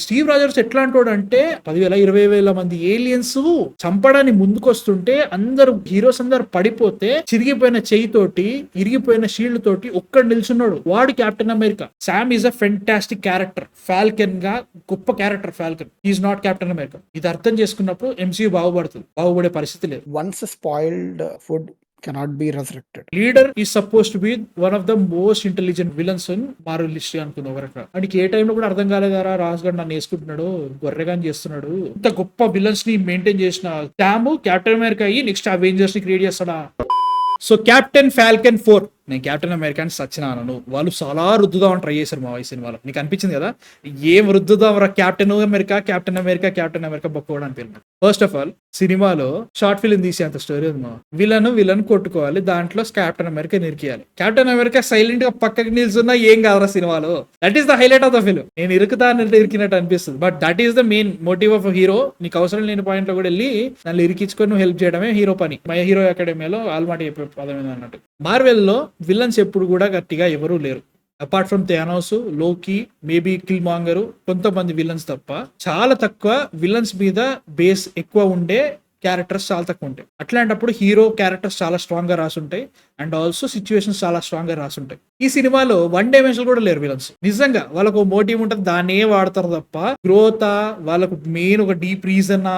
Steve Rogers ఎట్లాంటోడు అంటే 10,000-20,000 మంది aliens చంపడానికి ముందుకొస్తుంటే హీరోస్ అందరు పడిపోతే చిరిగిపోయిన చెయ్యి తోటి ఇరిగిపోయిన షీల్డ్ తోటి ఒక్కడు నిల్చున్నాడు. వాడు captain America. Sam is a fantastic character. Falcon గా గొప్ప character Falcon. Is not captain America. ఇది అర్థం చేసుకున్నప్పుడు ఎంసీయూ బాగుపడే పరిస్థితి లేదు. Once spoiled food cannot be resurrected. Leader is supposed to be one of the most intelligent villains in Marvel history అనుకుంది ఒకరక. వాడికి ఏ టైంలో కూడా అర్థం కాలేదారా, రాజ్ గారు నన్ను వేసుకుంటున్నాడు, గొర్రెగాని చేస్తున్నాడు. ఇంత గొప్ప విలన్స్ ని మెయింటైన్ చేసిన శామ్ కెప్టెన్ అమెరికా అయ్యి నెక్స్ట్ అవెంజర్స్ ని క్రియేట్ చేస్తాడా. సో కెప్టెన్ ఫాల్కన్ 4 నేను కెప్టెన్ అమెరికాని సచ్చినాను. వాళ్ళు చాలా రుద్దుదామని ట్రై చేశారు మా ఈ సినిమాలో. నీకు అనిపించింది కదా ఏం రుద్దుదాం రా, కెప్టెన్ అమెరికా బొక్కోవడం అనిపించింది. ఫస్ట్ ఆఫ్ ఆల్ సినిమాలో షార్ట్ ఫిల్మ్ తీసేంత స్టోరీ ఉంది మా. విలన్ కొట్టుకోవాలి, దాంట్లో కెప్టెన్ అమెరికా నిరికియాలి. కెప్టెన్ అమెరికా సైలెంట్ గా పక్కకి నిల్చున్నా ఏం కాదురా సినిమాలో. That is the highlight of the film. నేను ఇరికినట్టు అనిపిస్తుంది, but that is the main motive of hero. నీకు అవసరం లేని పాయింట్ లో కూడా వెళ్ళి నన్ను ఇరికించుకొని నువ్వు హెల్ప్ చేయడమే హీరో పని. మై హీరో అకాడమీలో ఆల్మాటి చెప్పే పదం అన్నట్టు. మార్వెల్ లో విలన్స్ ఎప్పుడు కూడా గట్టిగా ఎవరూ లేరు. అపార్ట్ ఫ్రమ్ థానోస్, లోకి, మేబీ కిల్ మాంగర్, కొంతమంది విలన్స్ తప్ప చాలా తక్కువ విలన్స్ మీద బేస్ ఎక్కువ ఉండే క్యారెక్టర్స్ చాలా తక్కువ ఉంటాయి. అట్లాంటప్పుడు హీరో క్యారెక్టర్స్ చాలా స్ట్రాంగ్ గా రాసుంటాయి అండ్ ఆల్సో సిచ్యువేషన్స్ చాలా స్ట్రాంగ్ గా రాసుంటాయి. ఈ సినిమాలో 1 డైమెన్షన్ కూడా లేరు విలన్స్. నిజంగా వాళ్ళకు మోటివ్ ఉంటుంది, దాన్నే వాడతారు తప్ప గ్రోత్ వాళ్ళకు మెయిన్ ఒక deep reason,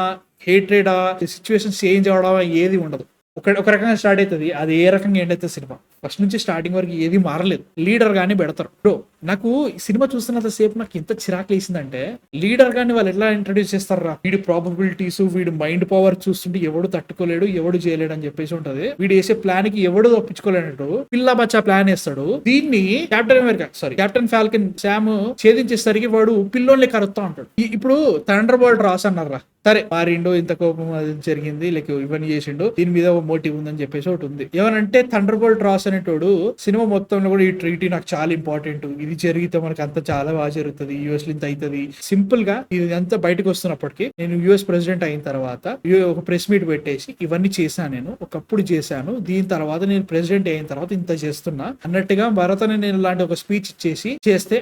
hatred, situations change అవడం ఏది ఉండదు. ఒక రకంగా స్టార్ట్ అవుతుంది, అది ఏ రకంగా ఎండ్ అవుతుంది సినిమా. ఫస్ట్ నుంచి స్టార్టింగ్ వరకు ఏది మారలేదు. లీడర్ గానీ పెడతారు. బ్రో నాకు ఈ సినిమా చూస్తున్నంత సేపు నాకు ఎంత చిరాకు వేసిందంటే, లీడర్ గానీ వాళ్ళు ఎట్లా ఇంట్రడ్యూస్ చేస్తారా, వీడి ప్రాబబిలిటీస్, వీడి మైండ్ పవర్ చూస్తుంటే ఎవడు తట్టుకోలేడు, ఎవడు చేయలేడు అని చెప్పేసి ఉంటది. వీడు వేసే ప్లాన్ కి ఎవడు ఒప్పించుకోలేనట్టు పిల్ల బచ్చా ప్లాన్ వేస్తాడు. దీన్ని కెప్టెన్ ఫాల్కన్ శామ్ ఛేదించేసరికి వాడు పిల్లోన్లే కరుస్తా ఉంటాడు. ఇప్పుడు థండర్ బోల్ట్ రాస్ అన్నారా, సరే మారిండు, ఇంత కోపం అది జరిగింది, లైక్ ఇవన్నీ చేసిండు, దీని మీద ఒక మోటివ్ ఉందని చెప్పేసి ఒకటి ఉంది. ఏమనంటే థండర్ బోల్ట్ రాస్ అనేటోడు సినిమా మొత్తంలో కూడా ఈ ట్రీటీ నాకు చాలా ఇంపార్టెంట్, ఇది జరిగితే మనకి అంత చాలా బాగా జరుగుతుంది, యూఎస్ లో ఇంత అవుతుంది. సింపుల్ గా ఇది అంతా బయటకు వస్తున్నప్పటికీ నేను యూఎస్ ప్రెసిడెంట్ అయిన తర్వాత ఒక ప్రెస్ మీట్ పెట్టేసి ఇవన్నీ చేశాను, నేను ఒకప్పుడు చేశాను, దీని తర్వాత నేను ప్రెసిడెంట్ అయిన తర్వాత ఇంత చేస్తున్నా అన్నట్టుగా భరత్ అని నేను ఇలాంటి ఒక స్పీచ్ ఇచ్చేసి చేస్తే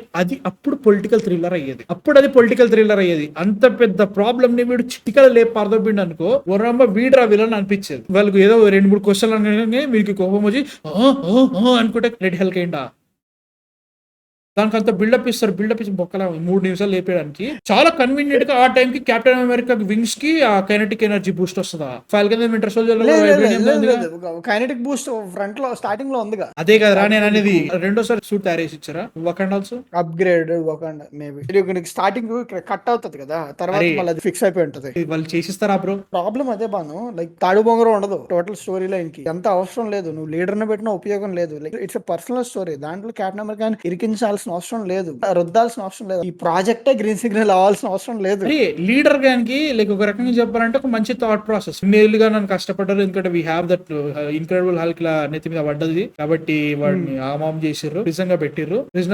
అప్పుడు పొలిటికల్ థ్రిల్లర్ అయ్యేది. అంత పెద్ద ప్రాబ్లమ్ ని వీడు చిటికలు లేపు పారదొబ్బిండు అనుకో, ఒరమ్మ వీడ్రా విలన్ అనిపించేది. వాళ్ళకి ఏదో 2-3 క్వశ్చన్లు అనగానే వీరికి కోపం వచ్చి అనుకుంటే రెడ్ హెల్క్ ఏంటా, దానికి అంత బిల్డప్ ఇస్తారు. బిల్డప్ ఇచ్చి బొక్కల 3 నిమిషాలు లేపేయడానికి చాలా కన్వీనియంట్ గా ఆ టైం కి కెప్టెన్ అమెరికా వింగ్స్ కి ఆ కైనెటిక్ ఎనర్జీ బూస్ట్ వస్తుందా. Falcon winter soldier kinetic Boost front లో స్టార్టింగ్ లో ఉందిగా. అదే కదా నేను అనేది. రెండోసారి సూట్ తయారేసి ఇచ్చారా వకండాల్స్ అప్గ్రేడ్ వకండా మేబీ స్టార్టింగ్ కట్ అవుతుంది కదా, తర్వాత మళ్ళీ అది ఫిక్స్ అయిపోయి ఉంటది. వాళ్ళు చేసిస్తారా బ్రో? ప్రాబ్లం అదే బాను, లైక్ తాడు బొంగరం ఉండదు టోటల్ స్టోరీ లైన్ కి. ఎంత అవసరం లేదు, నువ్వు లీడర్ ని పెట్టిన ఉపయోగం లేదు. Like it's a personal story. దాంట్లో కెప్టెన్ అమెరికా ఇరికించాల్సిన అవసరం లేదు, రుద్దాల్సిన అవసరం లేదు, ఈ ప్రాజెక్టే గ్రీన్ సిగ్నల్ అవ్వాల్సిన అవసరం లేదు. లీడర్ గానికి లైక్ ఒక రకంగా చెప్పాలంటే ఒక మంచి థాట్ ప్రాసెస్. ఇన్నేళ్ళుగా నన్ను కష్టపడ్డారు, ఎందుకంటే we have that Incredible Hulk లా నెత్తి మీద పడ్డది కాబట్టి వాడిని ఆమాం చేసిర్రు, ప్రిజనర్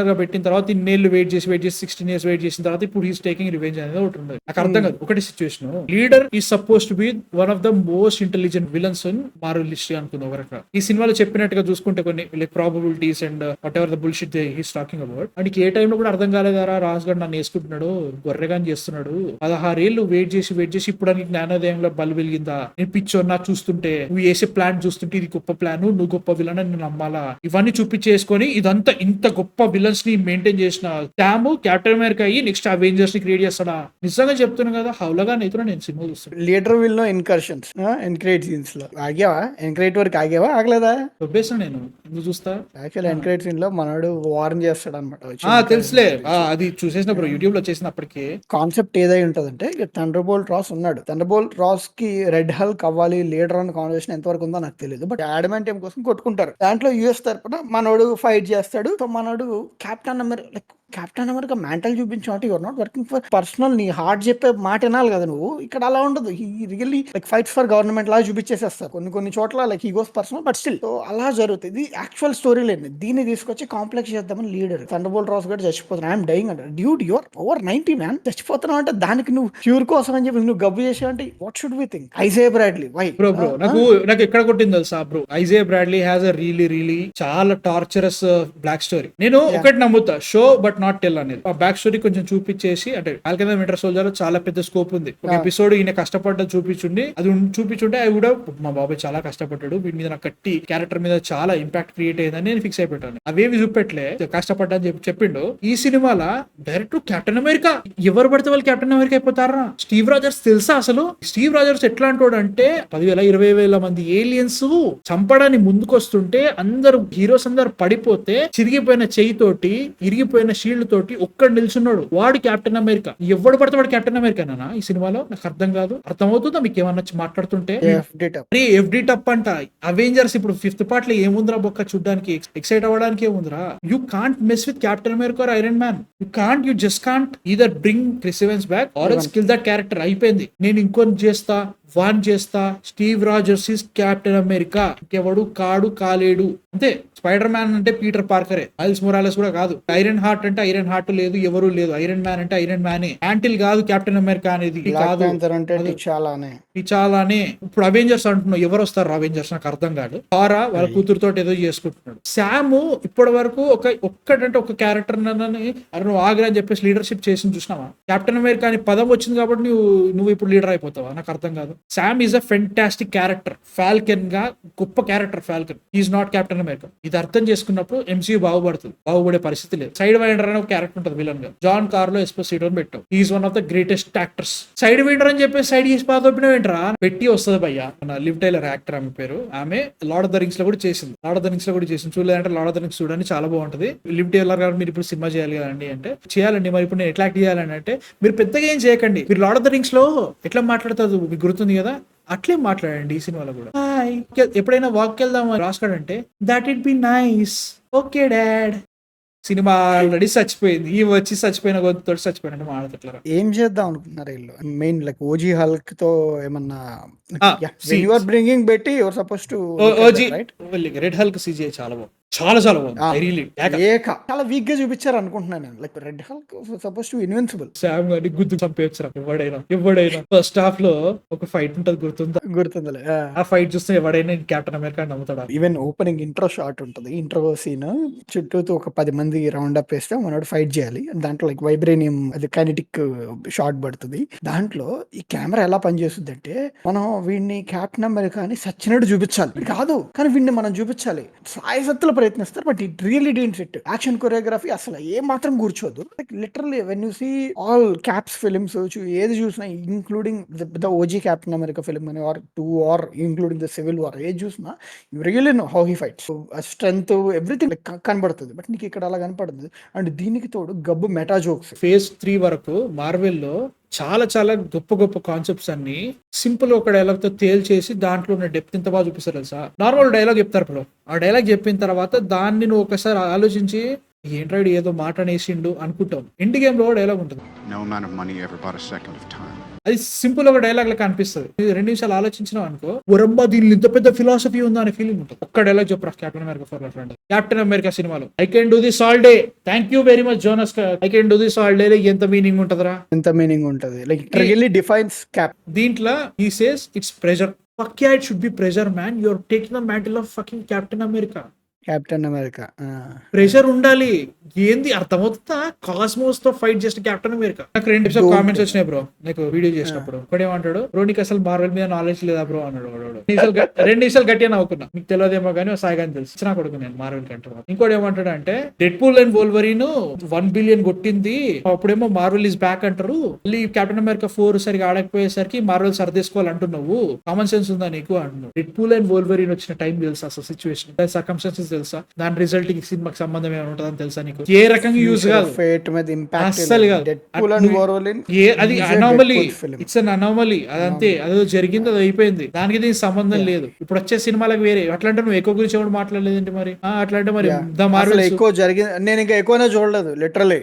గా పెట్టిన తర్వాత ఇన్నేళ్ళు వెయిట్ చేసి 16 years వెయిట్ చేసిన తర్వాత ఇప్పుడు హీస్ టేకింగ్ రివెంజ్ అనేది ఒకటి ఉండదు. నాకు అర్థం కాదు ఒకటి situation. Leader is suppose to be one of the most intelligent villains in Marvel history అనుకుంది ఒకరక. ఈ సినిమాలో చెప్పినట్టుగా చూసుకుంటే కొన్ని like probabilities and whatever the bullshit he's talking about, and ఏ టైంలో కూడా అర్థం కాలేదారా, రాజ్ గారు నన్ను వేసుకుంటున్నాడు, గొర్రెగాని చేస్తున్నాడు. 16 ఏళ్ళు వెయిట్ చేసి ఇప్పుడు జ్ఞానోదయంలో బలు వెలిగిందా, నేను పిచ్చోన్నా చూస్తుంటే, నువ్వు వేసే ప్లాన్ చూస్తుంటే ఇది గొప్ప ప్లాన్, నువ్వు గొప్ప విలన్ అని నేను నమ్మాలా, ఇవన్నీ చూపించేసుకొని ఇదంతా ఇంత గొప్ప విలన్స్ ని మెయింటైన్ చేసిన శామ్ కెప్టెన్ అమెరికా అయ్యి నెక్స్ట్ అవెంజర్స్ ని క్రియేట్ చేస్తాడా. నిజంగా చెప్తున్నా కదా, హౌలగా నైతున్నా నేను సినిమా చూస్తాను. Leader will know incursions ఎన్క్రేట్ scenes లో ఆగావా, ఎన్క్రేట్ వరకు ఆగావా, ఆగలేదా చెప్పేసాను నేను ఎందుకు చూస్తా. యాక్చువల్ ఎన్క్రేట్ సీన్ లో మనోడు వార్న్ చేస్తాడు అనమాట. తెలుసులే, అది చూసేసినప్పుడు యూట్యూబ్ లో వచ్చేసినప్పటికీ కాన్సెప్ట్ ఏదై ఉంటదంటే, థండర్ బోల్ట్ రాస్ ఉన్నాడు, థండర్ బోల్ట్ రాస్ కి రెడ్ హల్క్ అవ్వాలి లీడర్ అన్న కాన్వర్సేషన్ ఎంత వరకు ఉందో నాకు తెలియదు, బట్ అడామంటియం కోసం కొట్టుకుంటారు. దాంట్లో యూఎస్ తరపున మనోడు ఫైట్ చేస్తాడు. సో మనోడు కెప్టెన్ అమెరికా మెంటల్ చూపించాలంటే your not working for personal, నీ హార్ట్ చెప్పే మాట వినాలి కదా నువ్వు. ఇక్కడ అలా ఉండదు. Really like fights for government లా చూపించేసేస్తారు కొన్ని చోట్ల, like he goes personal but still. So అలా జరుగుతుంది. ఇది యాక్చువల్ స్టోరీ లేదు. దీన్ని తీసుకొచ్చి కాంప్లెక్స్ చేద్దామని లీడర్ థండర్ బోల్ట్ రాస్ కూడా చచ్చిపోతున్నాడు, ఐఎమ్ డైయింగ్ అంటే, డ్యూడ్ యువర్ ఓవర్ 90 మ్యాన్, చచ్చిపోతున్నావు అంటే దానికి నువ్వు క్యూర్ కోసం అని చెప్పి నువ్వు గబ్బు చేసావంటే what should we think. Isaiah Bradley why bro నాకు ఎక్కడ కొట్టింది తెలుసా bro, Isaiah Bradley has a really చాలా టార్చరస్ బ్లాక్ స్టోరీ. నేను ఒకటి నమ్ముతా, షో బట్ నాట్ టెల్ అనేది ఆ బ్యాక్ స్టోరీ కొంచెం చూపించేసి, అంటే ఫాల్కన్ అండ్ వింటర్ సోల్జర్ చాలా పెద్ద స్కోప్ ఉంది. ఒక ఎపిసోడ్ ఈయన కష్టపడ్డ చూపించుండి అది చూపించుంటే అవి కూడా మా బాబాయ్ చాలా కష్టపడ్డాడు, వీటి మీద నాకు కట్టి క్యారెక్టర్ మీద చాలా ఇంపాక్ట్ క్రియేట్ అయ్యిందని నేను ఫిక్స్ అయిపోయాను. అవేమి చూపెట్లే కష్టపడ్డా అని చెప్పిండు. ఈ సినిమాలో డైరెక్ట్ కెప్టెన్ అమెరికా, ఎవరు పడితే వాళ్ళు కెప్టెన్ అమెరికా అయిపోతారా? స్టీవ్ రాజర్స్ తెలుసా అసలు? స్టీవ్ రాజర్స్ ఎట్లా అంటాడు అంటే 10,000-20,000 మంది ఏలియన్స్ చంపడానికి ముందుకొస్తుంటే అందరు హీరోస్ అందరు పడిపోతే చిరిగిపోయిన చెయ్యి తోటి ఇరిగిపోయిన షీల్డ్ తోటి ఒక్కడు నిల్చున్నాడు, వాడు కెప్టెన్ అమెరికా. ఎవడు పడితే వాడు కెప్టెన్ అమెరికానా ఈ సినిమాలో? నాకు అర్థం కాదు. అర్థమవుతుందా మీకు ఏమన్నా మాట్లాడుతుంటే? ఎఫ్డి టప్ అంట. అవెంజర్స్ ఇప్పుడు 5th పార్ట్ లో ఏముందిరా బొక్క చూడడానికి, ఎక్సైట్ అవ్వడానికి ఏముందిరా? You can't mess with Captain America or Iron Man. You just can't either bring Chris Evans back or else kill that character. అయిపోయింది. నేను ఇంకొని చేస్తా, వాన్ చేస్తా. Steve Rogers is Captain America, ఇంకెవడు కాడు కాలేడు అంతే. స్పైడర్ మ్యాన్ అంటే పీటర్ పార్కరే, మైల్స్ మొరాలెస్ కూడా కాదు. ఐరన్ హార్ట్ అంటే ఐరన్ హార్ట్ లేదు, ఎవరు లేదు. ఐరన్ మ్యాన్ అంటే ఐరన్ మ్యానే, యాంటిల్ కాదు కెప్టెన్ అమెరికా అనేది కాదు. చాలానే ఇప్పుడు అవేంజర్స్ అంటున్నావు, ఎవరు వస్తారు అవేంజర్స్ నాకు అర్థం కాదు. థారా వాళ్ళ కూతురుతో ఏదో చేసుకుంటున్నాడు. శామ్ ఇప్పటి వరకు ఒక్కటంటే ఒక క్యారెక్టర్ నువ్వు ఆగ్రా అని చెప్పేసి లీడర్షిప్ చేసి చూసినావా? కెప్టెన్ అమెరికా అని పదం వచ్చింది కాబట్టి నువ్వు ఇప్పుడు లీడర్ అయిపోతావా? నాకు అర్థం కాదు. Sam is a fantastic character, Falcon గా గొప్ప character Falcon. Is not captain America. ఇది అర్థం చేసుకున్నప్పుడు ఎంసీయూ బాగుపడే పరిస్థితి లేదు. సైడ్ వైండర్ అనే ఒక క్యారెక్టర్ ఉంటుంది విలన్ గా, జాన్ కార్లో ఎస్పోసిటో అని పెట్టావు. Is one of the greatest actors. Side winder అని చెప్పేసి సైడ్ చేసి పాతోపినవేంట్రా పెట్టి వస్తుంది భయ్యా. మన లివ్ టైలర్ యాక్టర్ ఆమె పేరు, ఆమె లార్డ్ ఆఫ్ ద రింగ్స్ లో కూడా చేసింది. చూడలేదంటే లార్డ్ ఆఫ్ ద రింగ్స్ చూడండి, చాలా బాగుంటది. లివ్ టైలర్ గారు మీరు ఇప్పుడు సినిమా చేయాలి కదండి అంటే చేయాలండి. మరి ఇప్పుడు నేను ఎట్లా యాక్ట్ చేయాలని అంటే మీరు పెద్దగా ఏం చేయకండి, మీరు లార్డ్ ఆఫ్ ద రింగ్స్ లో ఎట్లా మాట్లాడుతుంది మీకు గుర్తుంది కదా, అట్లే మాట్లాడండి ఈ సినిమాలో కూడా. ఎప్పుడైనా వాక్ వెళ్దాం రాసుకోడంటే that it be nice, okay dad. సినిమా ఆల్రెడీ చచ్చిపోయింది, ఈ వచ్చి చచ్చిపోయిన గొంతుతో చచ్చిపోయినట్టు మాట్లాడతారు. ఏం చేద్దాం అనుకుంటున్నారు వీళ్ళు? మెయిన్ లైక్ ఓజీ హల్క్ తో ఏమన్నా బ్రింగింగ్ పెట్టి your suppose to red Hulk CG చాలా బాగుంది, చాలా బాగుంది. చాలా వీక్ గా చూపించారు అనుకుంటున్నాను నేను. Like red Hulk suppose to invincible. Sam గాని గుద్దు చంపేయచ్చు ఎవడైనా. ఫస్ట్ హాఫ్ లో ఒక ఫైట్ ఉంటది, గుర్తుందిలే. ఆ ఫైట్ చూస్తే ఎవడైనా కెప్టెన్ అమెరికా నమ్ముతాడు. ఈవెన్ ఓపెనింగ్ ఇంట్రో షాట్ ఉంటుంది, ఇంట్రో సీన్ చుట్టూ ఒక 10 మంది రౌండ్ అప్ వేస్తే మనోడు ఫైట్ చేయాలి. దాంట్లో లైక్ వైబ్రేనియం అది కైనెటిక్ షాట్ పడుతుంది. దాంట్లో ఈ కెమెరా ఎలా పనిచేస్తుంది అంటే మనం వీడిని కెప్టెన్ అమెరికా అని సచ్చినట్టు చూపించాలి కాదు, కానీ వీడిని మనం చూపించాలి. సాయశక్తులు ప్రయత్నిస్తారు, but it really didn't fit. Action choreography అసలు ఏ మాత్రం కూర్చోదు. Like literally when you see all Cap's films ఏది చూసినా, including the OG Captain America film అని or 2 or including the Civil War, ఏది చూసినా you really know how he fights. Strength everything కనబడుతుంది. బట్ నీకు ఇక్కడ అలా కనపడుతుంది. అండ్ దీనికి తోడు గబ్బు మెటా జోక్స్. ఫేజ్ 3 వరకు మార్వెల్ లో చాలా గొప్ప కాన్సెప్ట్స్ అన్ని సింపుల్ ఒక డైలాగ్ తో తేల్చేసి దాంట్లో ఉన్న డెప్త్ ఎంత బాగా చూపిస్తారు తెలుసా? నార్మల్ డైలాగ్ చెప్తారు ఇప్పుడు, ఆ డైలాగ్ చెప్పిన తర్వాత దాన్ని నువ్వు ఒకసారి ఆలోచించి ఏంట్రాడు ఏదో మాట అనేసిండు అనుకుంటాం. ఎండ్ గేమ్ లో డైలాగ్ ఉంటుంది, అది సింపుల్ ఒక డైలాగ్ లెక్క అనిపిస్తుంది. 2 నిమిషాలు ఆలోచించినావు అనుకో, ఒరబ్బా దీనిలో ఇంత పెద్ద ఫిలాసఫీ ఉందా అనే ఫీలింగ్ ఉంటుంది. ఒక్క డైలాగ్ చెప్పరా Captain America for friend. Captain America సినిమాలో I can do this all day, thank you very much Jonas, I can do this all day ఎంత మీనింగ్ ఉంటదరా? ఎంత మీనింగ్ ఉంటది, like it really defines Cap. దీంట్లో he says it's pressure. Fuck yeah, it should be pressure, man. You're taking the mantle of fucking Captain America. Captain America pressure ఉండాలి. ఏంది అర్థమవుతుందా? Cosmos తో fight చేసిన captain America. నాకు 2 episode comments వచ్చినాయి bro నాకు video చేసినప్పుడు. ఒకటి ఏమంటాడు, బ్రో నీకు అసలు మార్వెల్ మీద నాలెడ్జ్ లేదా బ్రో అన్నాడు. 2 నిమిషాలు గట్టిగా నవ్వుకున్నా. మీకు తెలియదేమో కానీ సాయిగాని తెలుసు, ఇచ్చిన కొడుకు నేను మార్వెల్ కంటే. ఇంకోటి ఏమంటాడు అంటే డెడ్ పూల్ అండ్ వోల్వరీన్ 1 బిలియన్ కొట్టింది, అప్పుడేమో మార్వెల్ ఇస్ బ్యాక్ అంటారు. మళ్ళీ కెప్టెన్ అమెరికా 4 సరిగా ఆడకపోయేసరికి మార్వెల్ సర్దేసుకోవాలంటున్నావు, కామన్ సెన్స్ ఉందా నీకు అంటున్నావు. డెడ్ పూల్ అండ్ వోల్వరీన్ వచ్చిన టైం తెలుసా అసలు, సిచ్యువేషన్ సర్కమ్స్టాన్సెస్ తెలుసా, దాని రిజల్ట్ కి సినిమాకి సంబంధం ఏమైనా ఉంటుందని తెలుసా నీకు? ఏ రకంగా యూజ్ కాదు, అస్సలు కాదు. అది అనామలీ, ఇట్స్ అన్ అనామలీ. అదంతే, అదో జరిగింది, అది అయిపోయింది, దానికి దీనికి సంబంధం లేదు. ఇప్పుడు వచ్చే సినిమాలకు వేరే. అట్లాంటే నువ్వు ఎక్కువ గురించి ఎవరు మాట్లాడలేదంటే మరి అట్లాంటే మరి ద మార్వెల్ ఎక్కువ జరిగింది. నేను ఇంకా ఎక్కువనే చూడలేదు లిటరల్లీ.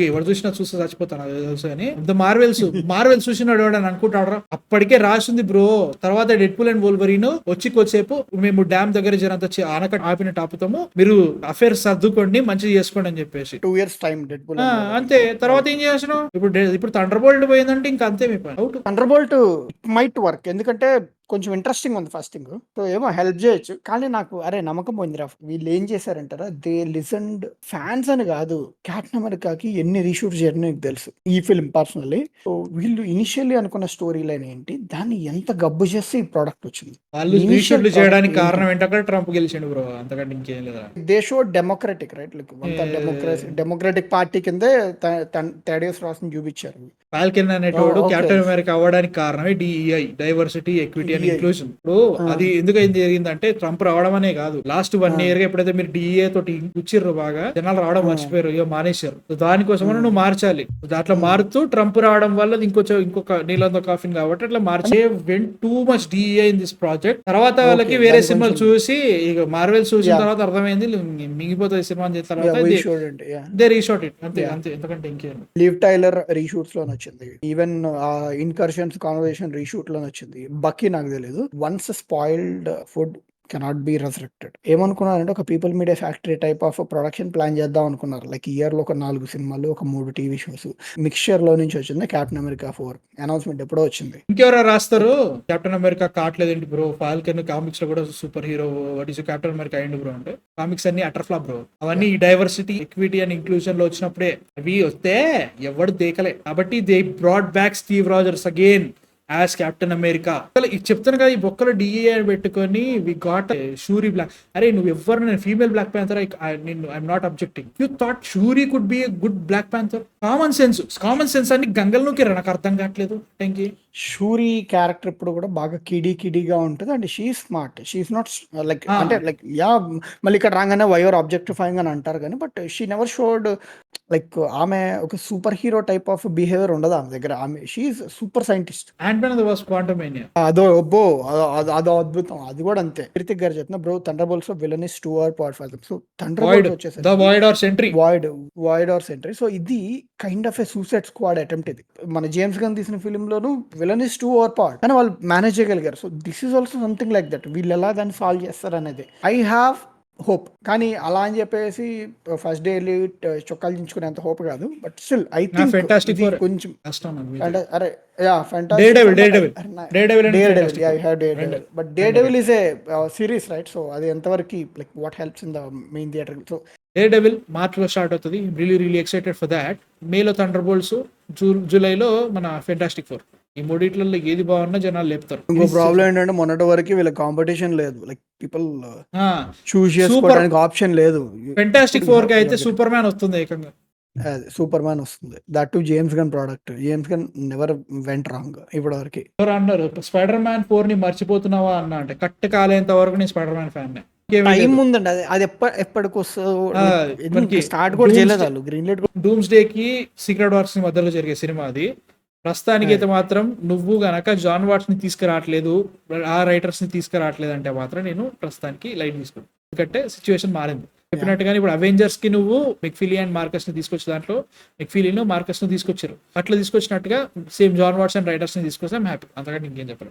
ఎవరు చూసినా చూస్తే చచ్చిపోతాను అది తెలుసు. కానీ ద మార్వెల్ చూసినాడు అని అనుకుంటాడు. అప్పటికే రాసింది బ్రో. తర్వాత డెడ్ పూల్ అండ్ వోల్వరీన్ వచ్చి కొద్దిసేపు మేము డ్యామ్ దగ్గర జనంత ఆనకట్ట ఆపినట్టు ఆపుతాము, మీరు అఫేర్ సర్దుకోండి, మంచిగా చేసుకోండి అని చెప్పేసి 2 years టైం డెడ్ పూల్ అంతే. తర్వాత ఏం చేస్తున్నావు? ఇప్పుడు థండర్ బోల్ట్ పోయిందంటే ఇంకా అంతే మీ పని out. Thunder bolt might work, ఎందుకంటే కొంచెం ఇంట్రెస్టింగ్ ఉంది ఫస్ట్ థింగ్. సో ఏమో హెల్ప్ చేయొచ్చు. కానీ నాకు అరే నమ్మకం పోయిందిరా. వీళ్ళు ఏం చేశారంటారా, దే లిసన్డ్ ఫ్యాన్స్ అని కాదు, కెప్టెన్ అమెరికాకి ఎన్ని రీషూట్స్ చేయడం నీకు తెలుసు ఈ ఫిల్మ్ పర్సనల్లీ. సో వీళ్ళు ఇనిషియల్లీ అనుకున్న స్టోరీ లైన్ ఏంటి, దాన్ని ఎంత గబ్బు చేస్తే ఈ ప్రోడక్ట్ వచ్చింది. వాళ్ళు Initial రీషూట్లు product చేయడానికి ఏంటి? కారణం ఏంటంటే ట్రంప్ గెలిచిండు బ్రో, అంతకంటే ఇంకేం లేదా. They show democratic right, like అంతా డెమోక్రటిక్ పార్టీ కిందే థాడియస్ రాస్ని చూపించారు. ఫాల్కెన్ అనేటోడు okay. కెప్టెన్ అమెరికా అవ్వడానికి కారణమే DEI, diversity, equity and DEI. Inclusion. ఇప్పుడు అది ఎందుకు ఏం జరిగిందంటే ట్రంప్ రావడం అనే కాదు, లాస్ట్ 1 year గా ఎప్పుడైతే మీరు DEI తోటి కూర్చిర్రు బాగా జనాలు రావడం మర్చిపోయారు, ఇక మానేశారు. So దానికోసం నువ్వు మార్చాలి. దాంట్లో మారుతూ ట్రంప్ రావడం వల్ల ఇంకొక నీళ్ళంతో కాఫీ కాబట్టి అట్లా మార్చే vent too much DEI in this project. తర్వాత వాళ్ళకి వేరే సినిమాలు చూసి ఇక మార్వెల్ చూసిన తర్వాత అర్థమైంది మిగిపోతుంది సినిమా అని చెప్పిన తర్వాత దే రీషాట్ ఇట్, అంతే అంతే, ఎందుకంటే ఇంకేం. లివ్ టైలర్ రీషూట్స్ లో వచ్చింది, ఈవెన్ ఇన్కర్షన్స్ కాన్వర్సేషన్ రీషూట్ లో వచ్చింది. బక్కీ నాకు తెలియదు. Once spoiled food cannot be రెసరెక్టెడ్. ఏమనుకున్నారంటే ఒక people media factory type of production plan చేద్దాం అనుకున్నారు. లైక్ ఇయర్ లో ఒక 4 సినిమాలు, ఒక 3 టీవీ షోస్. మిక్స్చర్ లో నుంచి వచ్చింది కెప్టెన్ అమెరికా 4 అనౌన్స్మెంట్ ఎప్పుడో వచ్చింది. ఇంకెవరో రాస్తారు కెప్టెన్ అమెరికా కావట్లేదండి బ్రో, ఫాల్కన్ కామిక్స్ లో కూడా super hero what is Captain America అయింది బ్రో అంటే. కామిక్స్ అన్ని అటర్ ఫ్లాప్ బ్రో. అవన్నీ డైవర్సిటీ, ఎక్విటీ అండ్ ఇంక్లూజన్ లో వచ్చినప్పుడే అవి వస్తే ఎవడు దేకలే. కాబట్టి they brought back Steve Rogers again as Captain America. చెప్తాను కదా, ఈ బొక్కలో DEI పెట్టుకొని వి గాట్ షూరీ బ్లాక్. అరే నువ్వు ఎవరు, నేను female Black Panther, I'm not objecting. You thought Shuri could be a good Black Panther. Common sense అన్ని గంగల్ నూకిరా, నాకు అర్థం కావట్లేదు. Thank you. షూరీ క్యారెక్టర్ ఇప్పుడు కూడా బాగా కిడీగా ఉంటుంది and she smart, she's not like అంటే లైక్ యా మళ్ళీ ఇక్కడ రాగానే వైఆర్ ఆబ్జెక్టిఫైయింగ్ అని అంటారు కానీ, but she never showed like ఆమె ఒక superhero type of behaviour ఉండదు ఆమె దగ్గర. ఆమె షీఈస్ సూపర్ సైంటిస్ట్. అదో అబ్బో అదో అద్భుతం. అది కూడా అంతే. కృతిక్ గారు చెప్పిన bro thunder bolts villain is 2 hour part 5. So thunder bolt వచ్చేసి వాయిడ్ ఆర్ సెంట్రీ. సో ఇది kind of a suicide squad attempt. ఇది మన జేమ్స్ గన్ తీసిన ఫిల్మ్ లోను విలన్ ఇస్ 2 hour part కానీ వాళ్ళు మేనేజ్ చేయగలిగారు. So this is also something like that. వీళ్ళు ఎలా దాన్ని సాల్వ్ చేస్తారు అనేది ఐ హ్యావ్ హోప్. కానీ అలా అని చెప్పేసి ఫస్ట్ డే వెళ్ళి చొక్కాలు దించుకునేంత హోప్ కాదు. బట్ స్టిల్ ఐ థింక్ కొంచెం అంటే అరే but day devil is a series right. So అది ఎంతవరకు like what helps in the main theatre. So day devil March లో స్టార్ట్ అవుతుంది. Really excited for that. మేలో థండర్ బోల్ట్స్, జూలైలో మన ఫెంటాస్టిక్ 4. ఈ మూడిట్లలో ఏది బాగున్నా జనాలు లేపుతారు. ఇంకో ప్రాబ్లం ఏంటంటే మొన్నటి వరకు వీళ్ళ కాంపిటీషన్ లేదు. లైక్ పీపుల్ చూస్ చేసుకోవడానికి ఆప్షన్ లేదు. ఫెంటాస్టిక్ 4 కి అయితే సూపర్ మ్యాన్ వస్తుంది ఏకంగా. సూపర్ మ్యాన్ వస్తుంది. That to James gun product. James gun never went wrong ఇప్పటి వరకు. ఎవరు అన్నారు స్పైడర్ మ్యాన్ 4 ని మర్చిపోతున్నావా అన్న అంటే కట్టు కాలేంత వరకు నేను స్పైడర్ మ్యాన్ ఫ్యాన్. టైం ఉందండి. అది ఎప్పటికి వస్తుంది, స్టార్ట్ కూడా చేయలేదు వాళ్ళు. గ్రీన్ లైట్ డూమ్స్ డే కి సీక్రెట్ వార్స్ మధ్యలో జరిగే సినిమా అది. ప్రస్తుతానికి అయితే మాత్రం నువ్వు గనక జాన్ వాట్స్ ని తీసుకురావట్లేదు, ఆ రైటర్స్ ని తీసుకురావట్లేదు అంటే మాత్రం నేను ప్రస్తుతానికి లైట్ తీసుకుంటాను. ఎందుకంటే సిచ్యువేషన్ మారింది. చెప్పినట్టుగానే ఇప్పుడు అవెంజర్స్ కి నువ్వు మెక్ఫిలీ అండ్ మార్కస్ ని తీసుకొచ్చే దాంట్లో మెక్ఫిలీను మార్కస్ ను తీసుకొచ్చారు. అట్లా తీసుకొచ్చినట్టుగా same Jon Watts and writers ని తీసుకొస్తే హ్యాపీ. అంతకంటే ఇంకేం చెప్పలేదు.